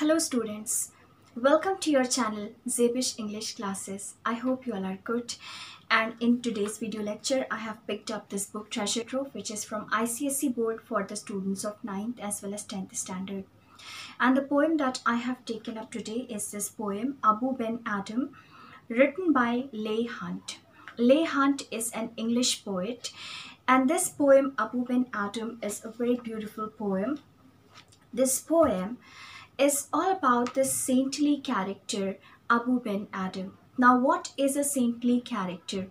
Hello students, welcome to your channel Zebish English Classes. I hope you all are good, and in today's video lecture I have picked up this book Treasure Trove, which is from ICSE board for the students of 9th as well as 10th standard. And the poem that I have taken up today is this poem Abou Ben Adhem, written by Leigh Hunt. Leigh Hunt is an English poet, and this poem Abou Ben Adhem is a very beautiful poem. This poem is all about the saintly character Abou Ben Adhem. Now, what is a saintly character?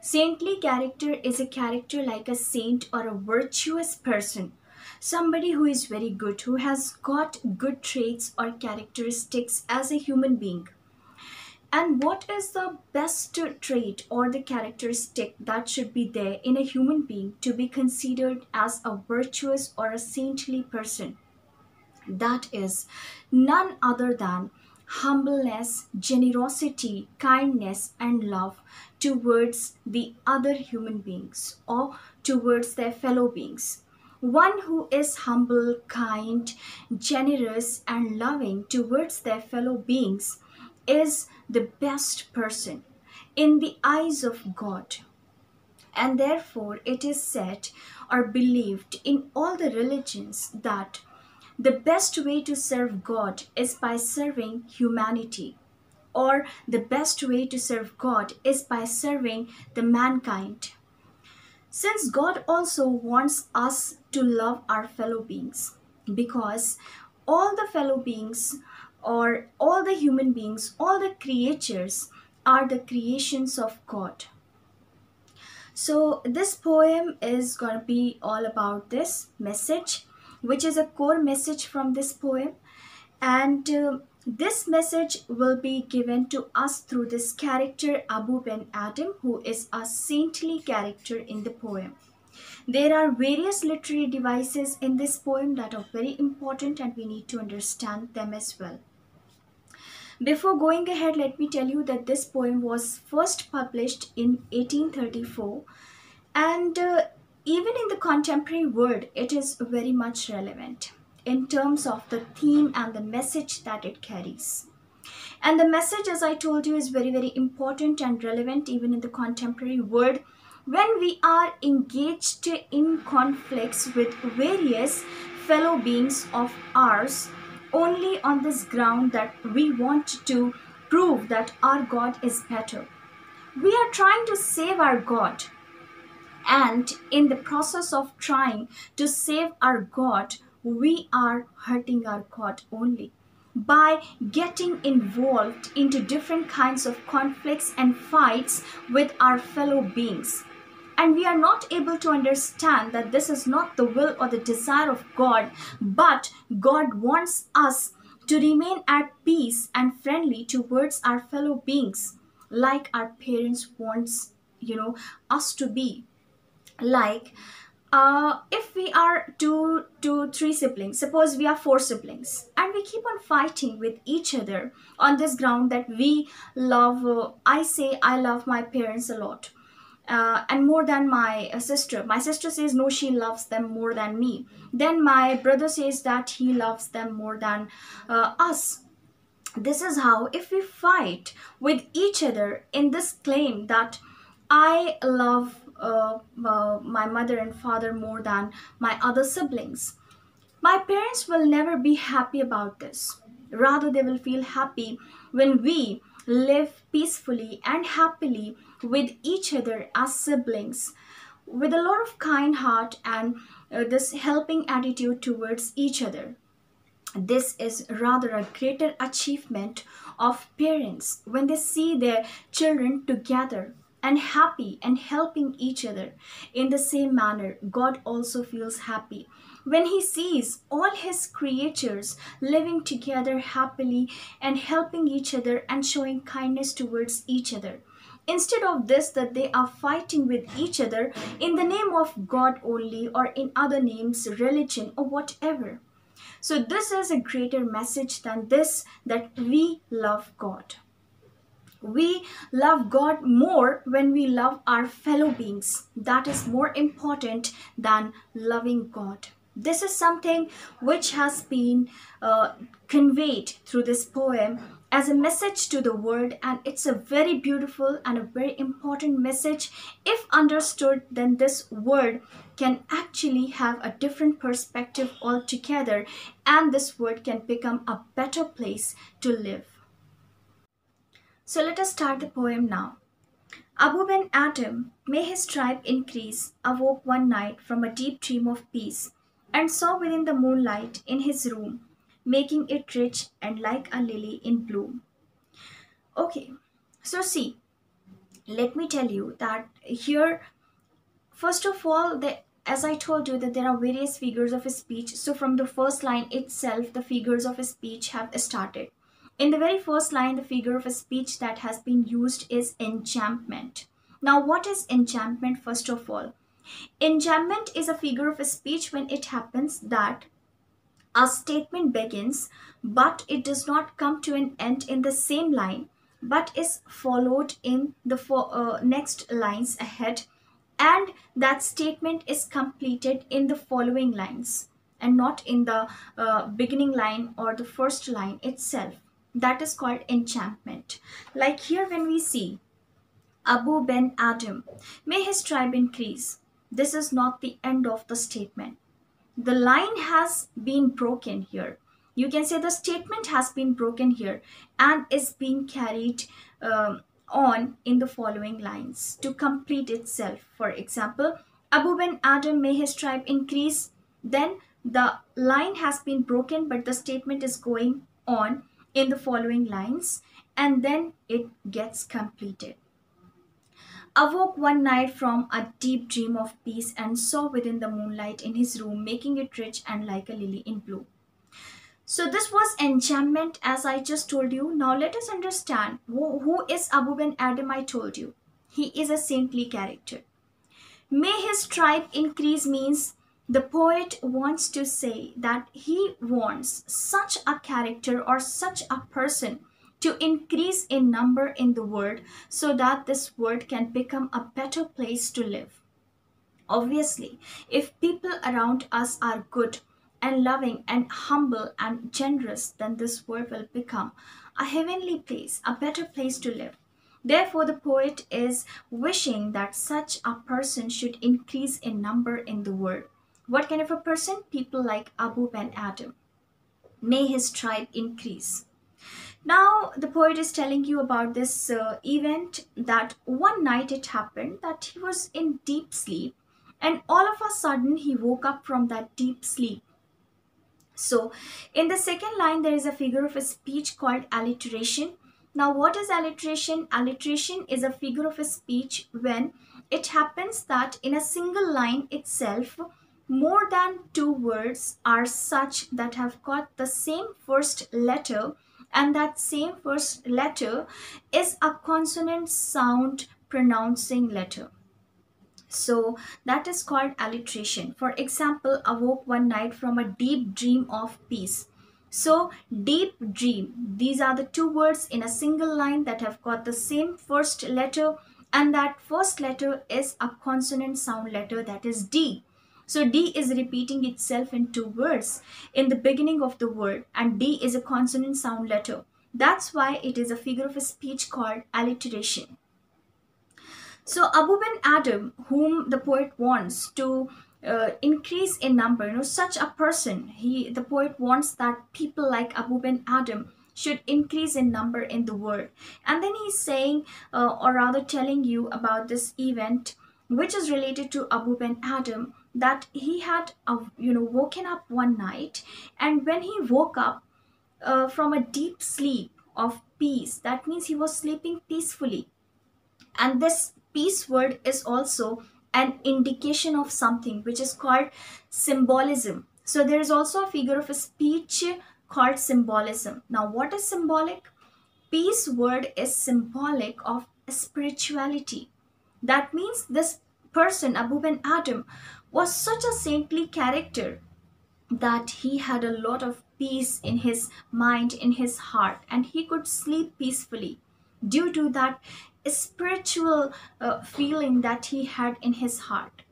Saintly character is a character like a saint or a virtuous person, somebody who is very good, who has got good traits or characteristics as a human being. And what is the best trait or the characteristic that should be there in a human being to be considered as a virtuous or a saintly person? That is none other than humbleness, generosity, kindness, and love towards the other human beings or towards their fellow beings. One who is humble, kind, generous, and loving towards their fellow beings is the best person in the eyes of God. And therefore, it is said or believed in all the religions that the best way to serve God is by serving humanity, or the best way to serve God is by serving the mankind. Since God also wants us to love our fellow beings, because all the fellow beings or all the human beings, all the creatures are the creations of God. So this poem is going to be all about this message, which is a core message from this poem, and this message will be given to us through this character Abou Ben Adhem, who is a saintly character in the poem. There are various literary devices in this poem that are very important, and we need to understand them as well. Before going ahead, let me tell you that this poem was first published in 1834, and even in the contemporary world, it is very much relevant in terms of the theme and the message that it carries. And the message, as I told you, is very, very important and relevant even in the contemporary world when we are engaged in conflicts with various fellow beings of ours, only on this ground that we want to prove that our God is better. We are trying to save our God. And in the process of trying to save our God, we are hurting our God only by getting involved into different kinds of conflicts and fights with our fellow beings. And we are not able to understand that this is not the will or the desire of God, but God wants us to remain at peace and friendly towards our fellow beings, like our parents wants, us to be. Like if we are three siblings, suppose we are 4 siblings, and we keep on fighting with each other on this ground that we love, I say I love my parents a lot, and more than my sister. My sister says no, she loves them more than me. Then my brother says that he loves them more than us. This is how, if we fight with each other in this claim that I love my mother and father more than my other siblings, my parents will never be happy about this. Rather, they will feel happy when we live peacefully and happily with each other as siblings, with a lot of kind heart and this helping attitude towards each other. This is rather a greater achievement of parents when they see their children together and happy and helping each other. In the same manner, God also feels happy when he sees all his creatures living together happily and helping each other and showing kindness towards each other. Instead of this, that they are fighting with each other in the name of God only, or in other names, religion or whatever. So this is a greater message than this, that we love God. We love God more when we love our fellow beings. That is more important than loving God. This is something which has been conveyed through this poem as a message to the world, and it's a very beautiful and a very important message. If understood, then this word can actually have a different perspective altogether, and this world can become a better place to live. So let us start the poem now. Abou Ben Adhem, may his tribe increase, awoke one night from a deep dream of peace, and saw within the moonlight in his room, making it rich and like a lily in bloom. Okay, so see, let me tell you that here, first of all, as I told you that there are various figures of speech. So from the first line itself, the figures of speech have started. In the very first line, the figure of speech that has been used is enchantment. Now, what is enchantment first of all? Enchantment is a figure of speech when it happens that a statement begins, but it does not come to an end in the same line, but is followed in the next lines ahead, and that statement is completed in the following lines and not in the beginning line or the first line itself. That is called enchantment. Like here, when we see Abou Ben Adhem, may his tribe increase, this is not the end of the statement. The line has been broken here. You can say the statement has been broken here and is being carried on in the following lines to complete itself. For example, Abou Ben Adhem, may his tribe increase. Then the line has been broken, but the statement is going on in the following lines, and then it gets completed. Awoke one night from a deep dream of peace and saw within the moonlight in his room, making it rich and like a lily in bloom. So this was enchantment, as I just told you. Now let us understand who is Abou Ben Adhem. I told you he is a saintly character. May his tribe increase means the poet wants to say that he wants such a character or such a person to increase in number in the world so that this world can become a better place to live. Obviously, if people around us are good and loving and humble and generous, then this world will become a heavenly place, a better place to live. Therefore, the poet is wishing that such a person should increase in number in the world. What kind of a person? People like Abou Ben Adhem. May his tribe increase. Now, the poet is telling you about this event that one night it happened that he was in deep sleep, and all of a sudden he woke up from that deep sleep. So, in the second line, there is a figure of a speech called alliteration. Now, what is alliteration? Alliteration is a figure of a speech when it happens that in a single line itself, more than two words are such that have got the same first letter, and that same first letter is a consonant sound pronouncing letter. So that is called alliteration. For example, awoke one night from a deep dream of peace. So deep dream, these are the two words in a single line that have got the same first letter, and that first letter is a consonant sound letter, that is D. So D is repeating itself in two words in the beginning of the word, and D is a consonant sound letter. That's why it is a figure of speech called alliteration. So Abou Ben Adhem, whom the poet wants to increase in number, such a person, the poet wants that people like Abou Ben Adhem should increase in number in the world. And then he's saying, or rather telling you about this event, which is related to Abou Ben Adhem, that he had, woken up one night, and when he woke up from a deep sleep of peace, that means he was sleeping peacefully. And this peace word is also an indication of something which is called symbolism. So there is also a figure of a speech called symbolism. Now, what is symbolic? Peace word is symbolic of spirituality. That means this person, Abou Ben Adhem, was such a saintly character that he had a lot of peace in his mind, in his heart, and he could sleep peacefully due to that spiritual feeling that he had in his heart.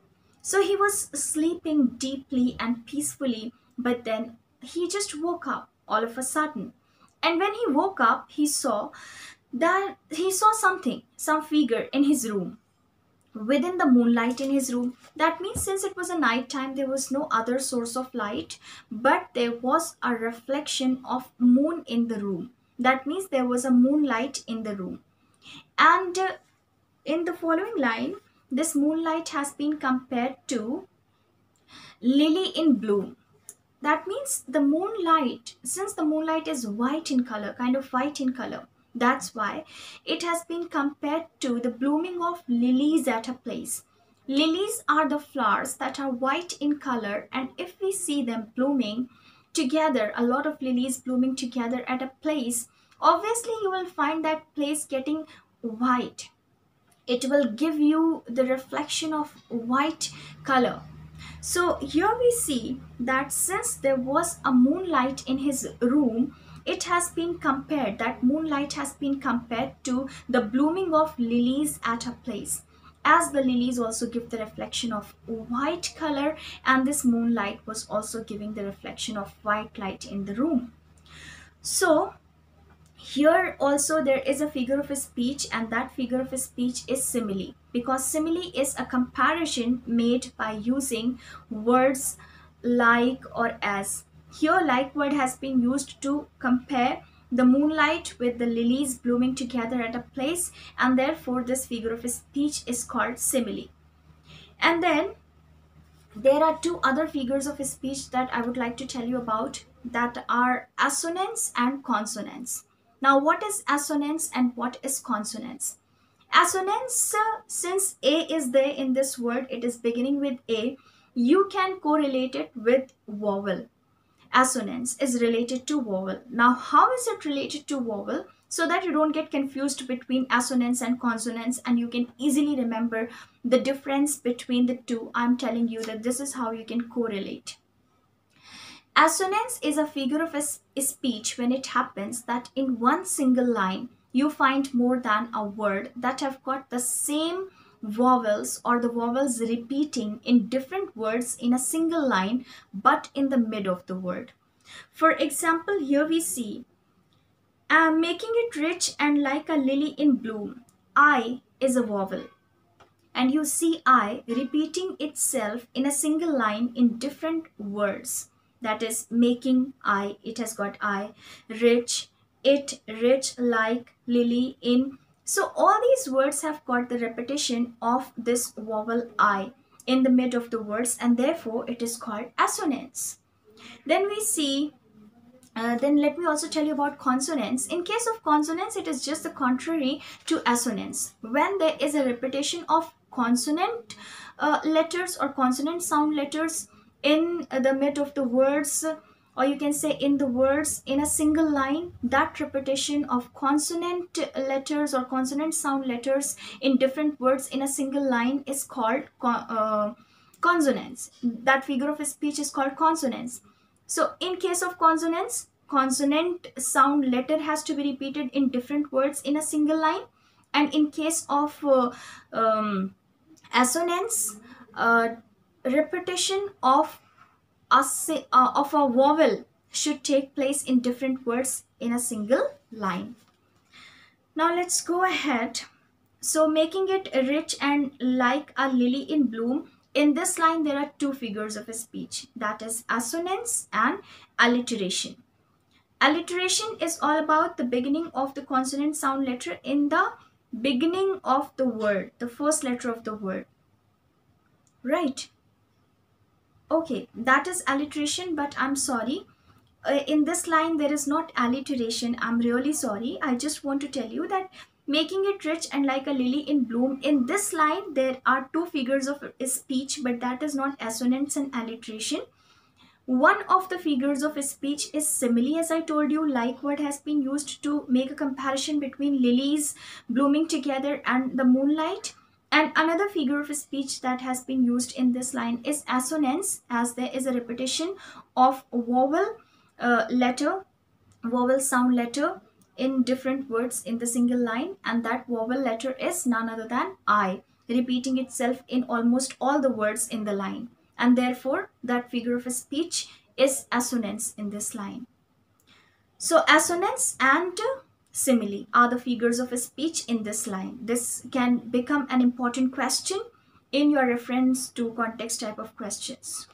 So he was sleeping deeply and peacefully, but then he just woke up all of a sudden. And when he woke up, he saw something, some figure in his room, within the moonlight in his room. That means since it was a night time, there was no other source of light, but there was a reflection of moon in the room. That means there was a moonlight in the room. And in the following line, this moonlight has been compared to lily in bloom. That means the moonlight, since the moonlight is white in color, kind of white in color, that's why it has been compared to the blooming of lilies at a place. Lilies are the flowers that are white in color, and if we see them blooming together, a lot of lilies blooming together at a place, obviously you will find that place getting white. It will give you the reflection of white color. So here we see that since there was a moonlight in his room, that moonlight has been compared to the blooming of lilies at a place. As the lilies also give the reflection of white color, and this moonlight was also giving the reflection of white light in the room. So here also there is a figure of speech, and that figure of speech is simile, because simile is a comparison made by using words like or as. Here like word has been used to compare the moonlight with the lilies blooming together at a place, and therefore this figure of speech is called simile. And then there are two other figures of speech that I would like to tell you about, that are assonance and consonants. Now, what is assonance and what is consonance? Assonance, since A is there in this word, it is beginning with A, you can correlate it with vowel. Assonance is related to vowel. Now, how is it related to vowel? So that you don't get confused between assonance and consonants, and you can easily remember the difference between the two. I'm telling you that this is how you can correlate. Assonance is a figure of a speech when it happens that in one single line you find more than a word that have got the same vowels, or the vowels repeating in different words in a single line but in the mid of the word. For example, here we see making it rich and like a lily in bloom. I is a vowel, and you see I repeating itself in a single line in different words. That is making I, it has got I, rich, it, rich, like, lily, in. So all these words have got the repetition of this vowel I in the mid of the words, and therefore it is called assonance. Then we see then let me also tell you about consonants. In case of consonants, it is just the contrary to assonance. When there is a repetition of consonant letters or consonant sound letters in the mid of the words, or you can say in the words in a single line, that repetition of consonant letters or consonant sound letters in different words in a single line is called consonants. That figure of speech is called consonants. So in case of consonants, consonant sound letter has to be repeated in different words in a single line. And in case of assonance, repetition of a vowel should take place in different words in a single line. Now let's go ahead. So making it rich and like a lily in bloom. In this line, there are two figures of speech, that is assonance and alliteration. Alliteration is all about the beginning of the consonant sound letter in the beginning of the word, the first letter of the word. Right? Okay, that is alliteration, but I'm sorry. In this line, there is not alliteration. I'm really sorry. I just want to tell you that making it rich and like a lily in bloom, in this line there are two figures of speech, but that is not assonance and alliteration. One of the figures of speech is simile, as I told you. Like word has been used to make a comparison between lilies blooming together and the moonlight. And another figure of speech that has been used in this line is assonance, as there is a repetition of vowel sound letter in different words in the single line, and that vowel letter is none other than I, repeating itself in almost all the words in the line. And therefore, that figure of speech is assonance in this line. So assonance and simile are the figures of speech in this line. This can become an important question in your reference to context type of questions.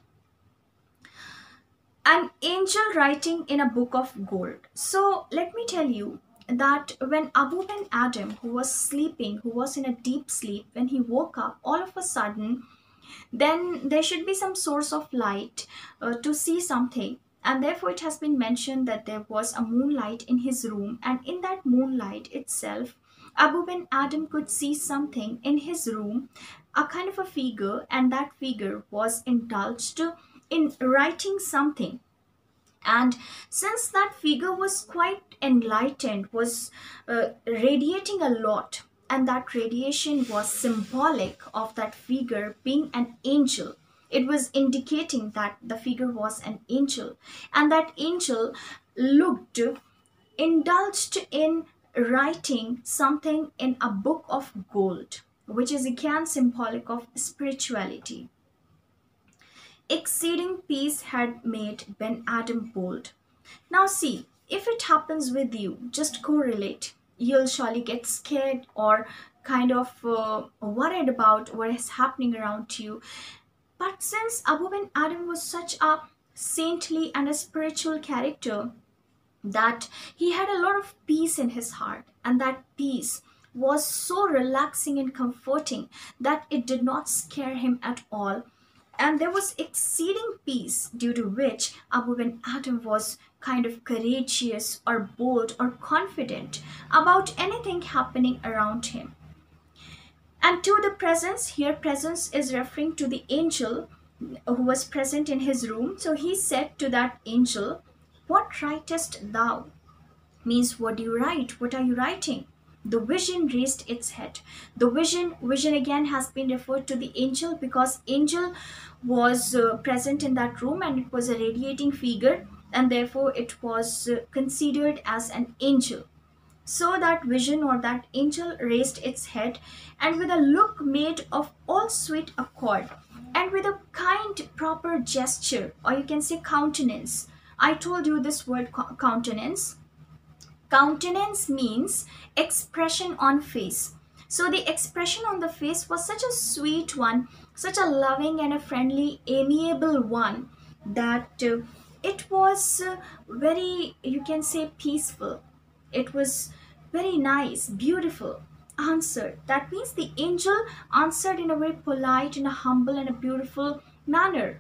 An angel writing in a book of gold. So let me tell you that when Abou Ben Adhem, who was sleeping, who was in a deep sleep, when he woke up, all of a sudden, then there should be some source of light to see something. And therefore, it has been mentioned that there was a moonlight in his room, and in that moonlight itself, Abou Ben Adhem could see something in his room, a kind of a figure, and that figure was indulged in writing something. And since that figure was quite enlightened, was radiating a lot, and that radiation was symbolic of that figure being an angel. It was indicating that the figure was an angel, and that angel looked indulged in writing something in a book of gold, which is again symbolic of spirituality. Exceeding peace had made Ben Adhem bold. Now, see, if it happens with you, just correlate. You'll surely get scared or kind of worried about what is happening around you. But since Abou Ben Adhem was such a saintly and a spiritual character, that he had a lot of peace in his heart, and that peace was so relaxing and comforting that it did not scare him at all. And there was exceeding peace, due to which Abou Ben Adhem was kind of courageous or bold or confident about anything happening around him. And to the presence, here presence is referring to the angel who was present in his room. So he said to that angel, "What writest thou?" Means, what do you write? What are you writing? The vision raised its head. The vision again has been referred to the angel, because angel was present in that room, and it was a radiating figure, and therefore it was considered as an angel. So that vision or that angel raised its head, and with a look made of all sweet accord, and with a kind proper gesture, or you can say countenance. I told you this word countenance. Countenance means expression on face. So the expression on the face was such a sweet one, such a loving and a friendly, amiable one, that it was very, you can say, peaceful. It was very nice, beautiful. Answered. That means the angel answered in a very polite, in a humble and a beautiful manner.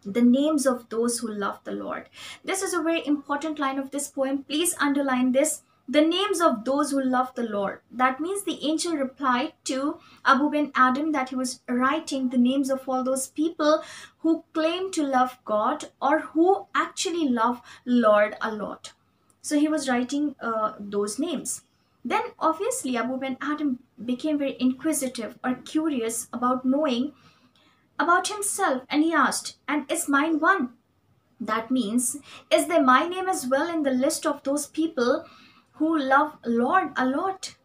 The names of those who love the Lord. This is a very important line of this poem. Please underline this. The names of those who love the Lord. That means the angel replied to Abou Ben Adhem that he was writing the names of all those people who claim to love God, or who actually love Lord a lot. So he was writing those names. Then obviously Abou Ben Adhem became very inquisitive or curious about knowing about himself, and he asked, "And is mine one?" That means, is there my name as well in the list of those people who love Lord a lot?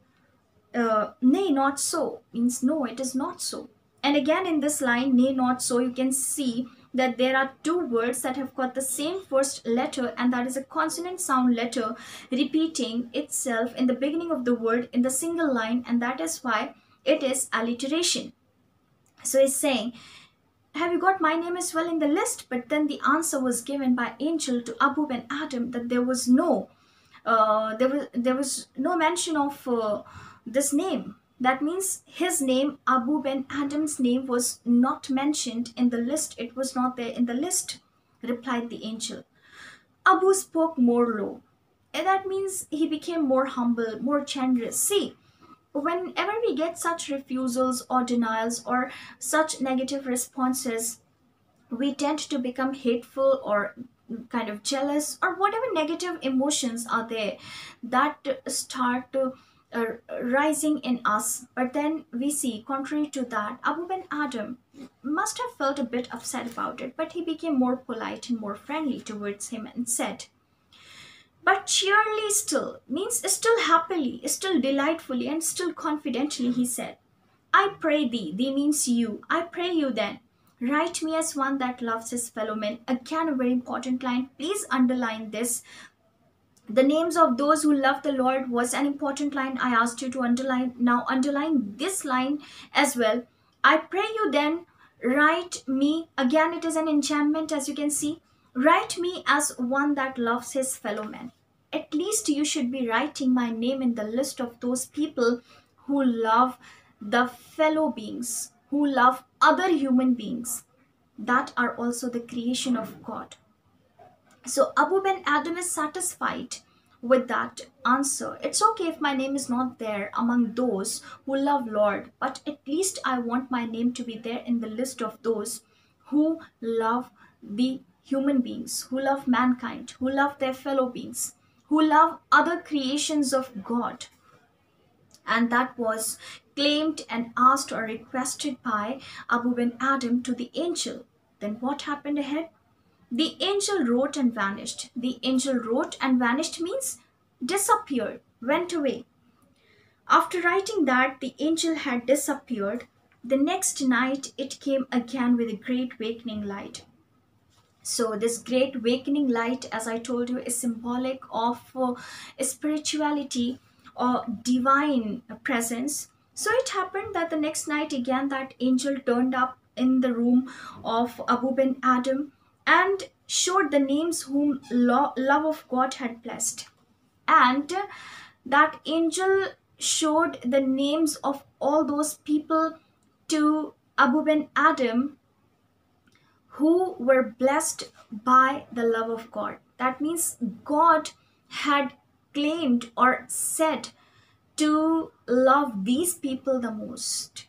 Nay, not so. Means no, it is not so. And again in this line, nay, not so, you can see that there are two words that have got the same first letter, and that is a consonant sound letter repeating itself in the beginning of the word in the single line, and that is why it is alliteration. So he's saying, have you got my name as well in the list? But then the answer was given by angel to Abou Ben Adhem that there was no mention of this name. That means his name, Abou Ben Adhem's name, was not mentioned in the list. It was not there in the list, replied the angel. Abu spoke more low. And that means he became more humble, more generous. See, whenever we get such refusals or denials or such negative responses, we tend to become hateful or kind of jealous, or whatever negative emotions are there that start rising in us. But then we see, contrary to that, Abou Ben Adhem must have felt a bit upset about it, but he became more polite and more friendly towards him and said, "But cheerily still," means still happily, still delightfully, and still confidentially, he said, I pray thee, thee means you, I pray you then, write me as one that loves his fellow men. Again, a very important line. Please underline this. The names of those who love the Lord was an important line I asked you to underline. Now underline this line as well. I pray you then, write me. Again, it is an enchantment, as you can see. Write me as one that loves his fellow men. At least you should be writing my name in the list of those people who love the fellow beings, who love other human beings that are also the creation of God. So Abou Ben Adhem is satisfied with that answer. It's okay if my name is not there among those who love Lord, but at least I want my name to be there in the list of those who love the human beings, who love mankind, who love their fellow beings, who love other creations of God. And that was claimed and asked or requested by Abou Ben Adhem to the angel. Then what happened ahead? The angel wrote and vanished. The angel wrote and vanished means disappeared, went away. After writing that, the angel had disappeared. The next night, it came again with a great awakening light. So, this great awakening light, as I told you, is symbolic of spirituality or divine presence. So, it happened that the next night, again, that angel turned up in the room of Abou Ben Adhem and showed the names whom love of God had blessed. And that angel showed the names of all those people to Abou Ben Adhem who were blessed by the love of God. That means God had claimed or said to love these people the most.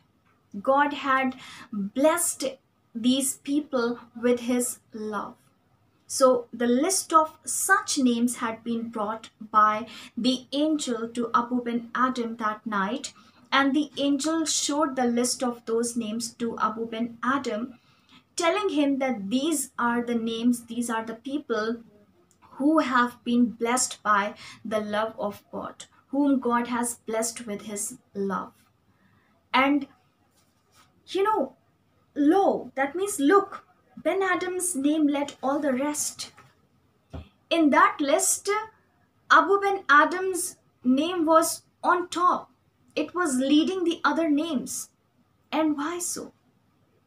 God had blessed these people with his love. So the list of such names had been brought by the angel to Abou Ben Adhem that night, and the angel showed the list of those names to Abou Ben Adhem, telling him that these are the names, these are the people who have been blessed by the love of God, whom God has blessed with his love. And lo, that means look, Ben Adhem's name led all the rest. In that list, Abou Ben Adhem's name was on top. It was leading the other names. And why so?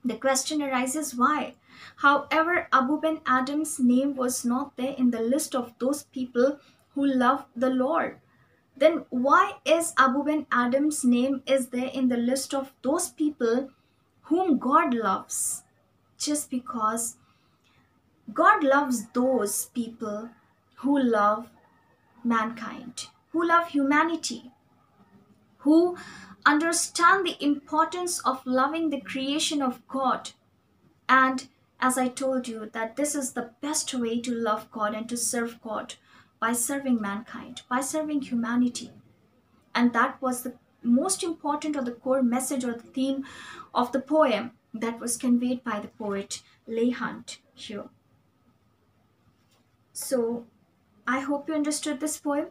The question arises why. However, Abou Ben Adhem's name was not there in the list of those people who love the Lord. Then why is Abou Ben Adhem's name is there in the list of those people whom God loves? Just because God loves those people who love mankind, who love humanity, who understand the importance of loving the creation of God. And as I told you, that this is the best way to love God and to serve God, by serving mankind, by serving humanity. And that was the most important or the core message or the theme of the poem that was conveyed by the poet Leigh Hunt here. So I hope you understood this poem.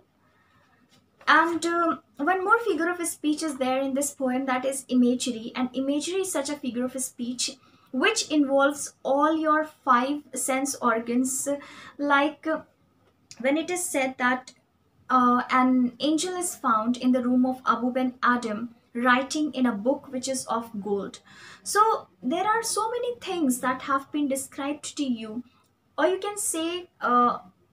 And one more figure of speech is there in this poem, that is imagery. And imagery is such a figure of speech which involves all your five sense organs, like when it is said that an angel is found in the room of Abou Ben Adhem writing in a book which is of gold. So there are so many things that have been described to you, or you can say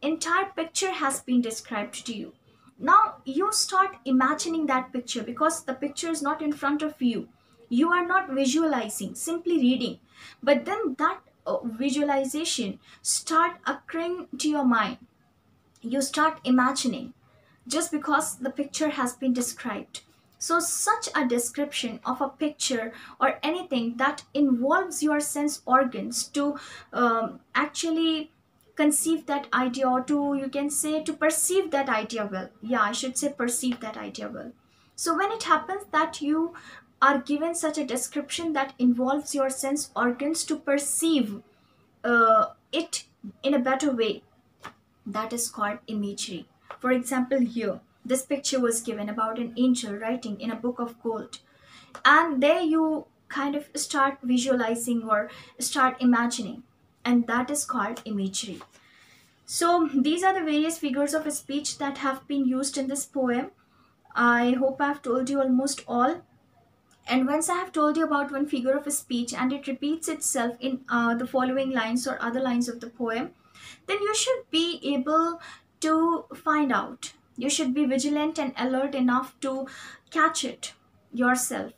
entire picture has been described to you. Now you start imagining that picture, because the picture is not in front of you. You are not visualizing, simply reading. But then that visualization start occurring to your mind. You start imagining just because the picture has been described. So such a description of a picture or anything that involves your sense organs to actually conceive that idea, or to, you can say, to perceive that idea well. Yeah, I should say perceive that idea well. So when it happens that you are given such a description that involves your sense organs to perceive it in a better way, that is called imagery. For example, here this picture was given about an angel writing in a book of gold. and there you kind of start visualizing or start imagining, and that is called imagery. So these are the various figures of speech that have been used in this poem. I hope I've told you almost all. And once I have told you about one figure of a speech and it repeats itself in the following lines or other lines of the poem, then you should be able to find out. You should be vigilant and alert enough to catch it yourself.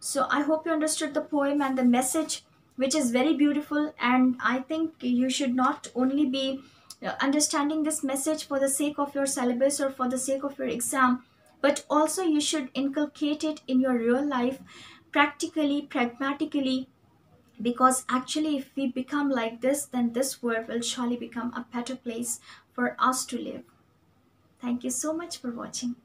So I hope you understood the poem and the message, which is very beautiful. And I think you should not only be understanding this message for the sake of your syllabus or for the sake of your exam, but also you should inculcate it in your real life, practically, pragmatically, because actually, if we become like this, then this world will surely become a better place for us to live. Thank you so much for watching.